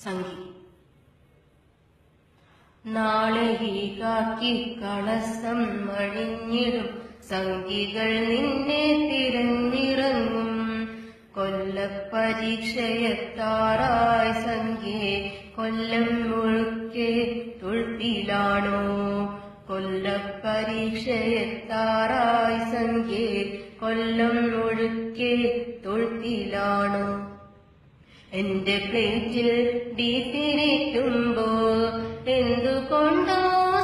സംഗി. നാളെ ഈ കാക്കി കളസം മഴിഞ്ഞിടും സംഗികൾ നിന്നെ തിരഞ്ഞിറങ്ങും. കൊല്ലപ്പരീക്ഷയെത്താറായി സംഖ്യേ കൊല്ലം മുഴുക്കെ തൊഴുത്തിലാണോ. കൊല്ലപ്പരീക്ഷയെത്താറായി സംഖ്യേ കൊല്ലം മുഴുക്കെ തൊഴുത്തിലാണോ. എന്റെ പ്ലേറ്റിൽ ബീഫിരിക്കുമ്പോ എന്തുകൊണ്ടോ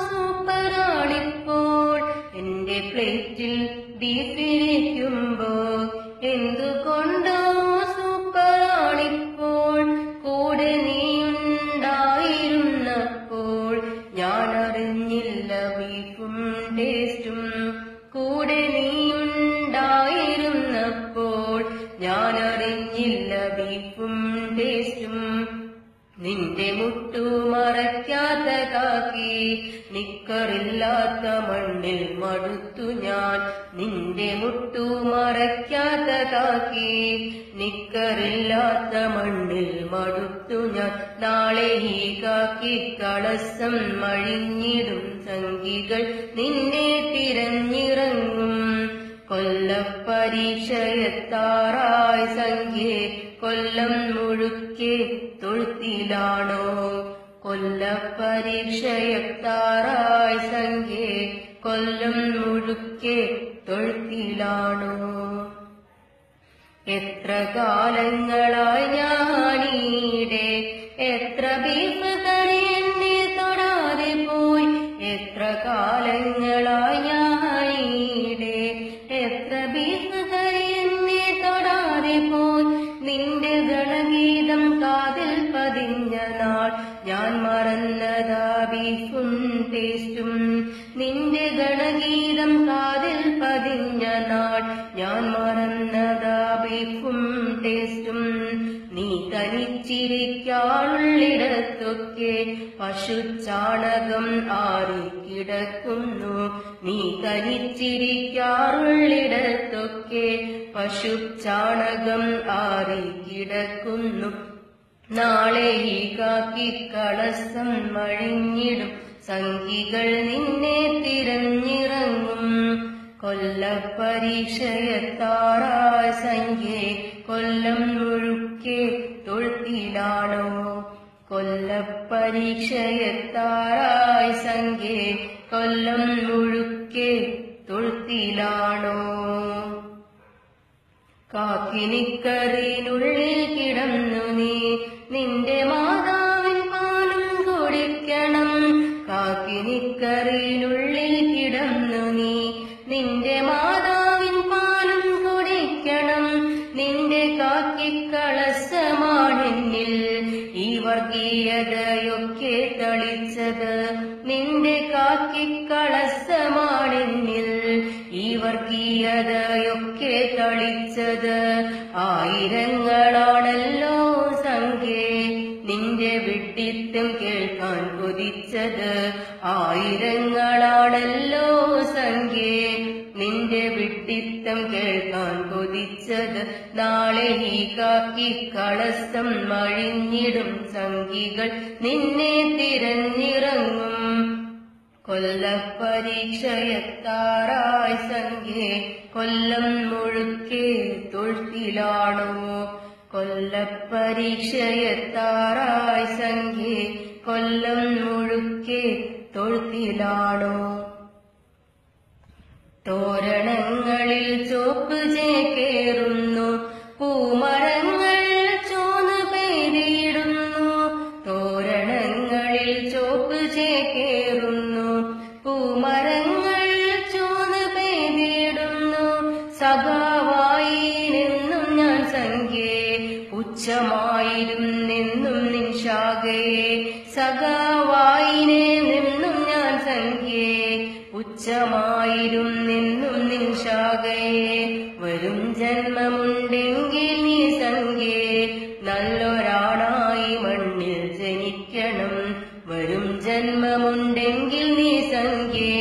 സൂപ്പറാണിപ്പോൾ. എന്റെ പ്ലേറ്റിൽ ബീഫിരിക്കുമ്പോ എന്തുകൊണ്ടോ സൂപ്പറാണിപ്പോൾ. കൂടെ നീയുണ്ടായിരുന്നപ്പോൾ ഞാനറിഞ്ഞില്ല ബീഫും ടേസ്റ്റും. കൂടെ നീയുണ്ടായിരുന്നപ്പോൾ ഞാനറിഞ്ഞില്ല ബീഫും ടേസ്റ്റും. നിന്റെ മുട്ടു മറയ്ക്കാത്ത കാക്കി നിക്കറില്ലാത്ത മണ്ണിൽ മടുത്തു ഞാൻ. നിന്റെ മുട്ടു മറയ്ക്കാത്ത കാക്കി നിക്കറില്ലാത്ത മണ്ണിൽ മടുത്തു ഞാൻ. നാളെ ഈ കാക്കി കളസം മഴിഞ്ഞിടും സംഗികൾ നിന്നെ തിരഞ്ഞിറങ്ങും. കൊല്ലപ്പരീക്ഷയെത്താറായി സംഖ്യേ കൊല്ലം മുഴുക്കെ തൊഴുത്തിലാണോ. കൊല്ലപ്പരീക്ഷയെത്താറായി സംഖ്യേ കൊല്ലം മുഴുക്കെ തൊഴുത്തിലാണോ. എത്ര കാലങ്ങളായി ഞാനീടെ എത്ര ബീഫ് കറി എന്നെ തൊടാതെ പോയി. എത്ര കാലങ്ങളായി ഞാനീടെ എത്ര ബീഫ് കറി എന്നെ തൊടാതെ പോയി. നിന്റെ ഗണഗീതം കാതിൽ പതിഞ്ഞ നാൾ ഞാൻ മറന്നതാ ബീഫും ടേസ്റ്റും. നിന്റെ ഗണഗീതം കാതിൽ പതിഞ്ഞ നാൾ ഞാൻ മറന്നതാ ബീഫും ടേസ്റ്റും. നീ തനിച്ചിരിക്കാറുള്ളിടത്തൊക്കെ പശുചാണകം ആറിക്കിടക്കുന്നു. നീ തനിച്ചിരിക്കാറുള്ളിടത്തൊക്കെ പശുചാണകം ആറിക്കിടക്കുന്നു. നാളെ ഈ കാക്കി കളസം മഴിഞ്ഞിടും സംഗികൾ നിന്നെ തിരഞ്ഞിറങ്ങും. കൊല്ലപ്പരീക്ഷയെത്താറായി സംഖ്യേ കൊല്ലം മുഴുക്കെ തൊഴുത്തിലാണോ. കൊല്ലപ്പരീക്ഷയെത്താറായി സംഖ്യേ കൊല്ലം മുഴുക്കെ തൊഴുത്തിലാണോ. കാക്കിനിക്കറിനുള്ളിൽ കിടന്നു നീ നിന്റെ മാതാവിൻ പാലും കുടിക്കണം. കാക്കിനിക്കറിനുള്ളിൽ കിടന്നു നീ നിന്റെ മാതാവിൻ പാലും കുടിക്കണം. നിന്റെ കാക്കിക്കളസമാണെന്നിൽ ഈ വർഗീയതയൊക്കെ തളിച്ചത്. നിന്റെ കാക്കിക്കളസമാണെന്നിൽ ഈ വർഗീയതയൊക്കെ തളിച്ചത്. ആയിരങ്ങളാണല്ലോ സംഖ്യേ നിന്റെ വിഡ്ഢിത്തം കേൾക്കാൻ കൊതിച്ചത്. ആയിരങ്ങളാണല്ലോ സംഖ്യേ നിന്റെ വിഡ്ഢിത്തം കേൾക്കാൻ കൊതിച്ചത്. നാളെ ഈ കാക്കി കളസം മഴിഞ്ഞിടും സംഗികൾ നിന്നെ തിരഞ്ഞിറങ്ങും. കൊല്ലപ്പരീക്ഷയെത്താറായി സംഖ്യേ കൊല്ലം മുഴുക്കെ തൊഴുത്തിലാണോ. കൊല്ലപ്പരീക്ഷയെത്താറായി സംഖ്യേ കൊല്ലം മുഴുക്കെ തൊഴുത്തിലാണോ. തോരണങ്ങളിൽ ചോപ്പ് ചേക്കേറുന്നു പൂമരങ്ങൾ ചോന്ന് പെയ്തിടുന്നു. തോരണങ്ങളിൽ ചോപ്പ് ചേക്കേറുന്നു പൂമരങ്ങൾ ചോന്ന് പെയ്തിടുന്നു. സഖാവായി നിന്നും ഞാൻ സംഖ്യേ പുച്ഛമായിരുന്നെന്നും നിൻ ശാഖയെ. സഖാവായി നിന്നും ഞാൻ സംഖ്യേ പുച്ഛമായിരുന്നെന്നും നിൻ ശാഖയെ. വരും ജന്മമുണ്ടെങ്കിൽ നീ സംഖ്യേ നല്ലൊരാണായി മണ്ണിൽ ജനിക്കണം. വരും ജന്മമുണ്ടെങ്കിൽ നീ സംഖ്യേ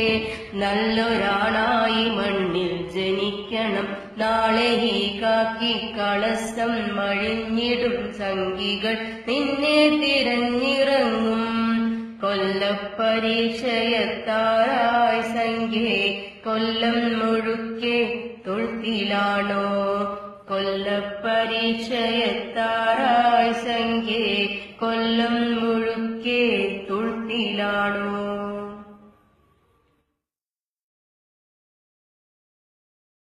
നല്ലൊരാണായി മണ്ണിൽ ജനിക്കണം. നാളെ ഈ കാക്കി കളസം മഴിഞ്ഞിടും പാഞ്ഞിടും സംഘികൾ നിന്നെ തിരഞ്ഞിറങ്ങും. കൊല്ലപ്പരീക്ഷയെത്താറായി സംഘേ, കൊല്ലം മുഴുക്കെ തൊഴുത്തിലാണോ? കൊല്ലപ്പരീക്ഷയെത്താറായി സംഘേ, കൊല്ലം മുഴുക്കെ തൊഴുത്തിലാണോ?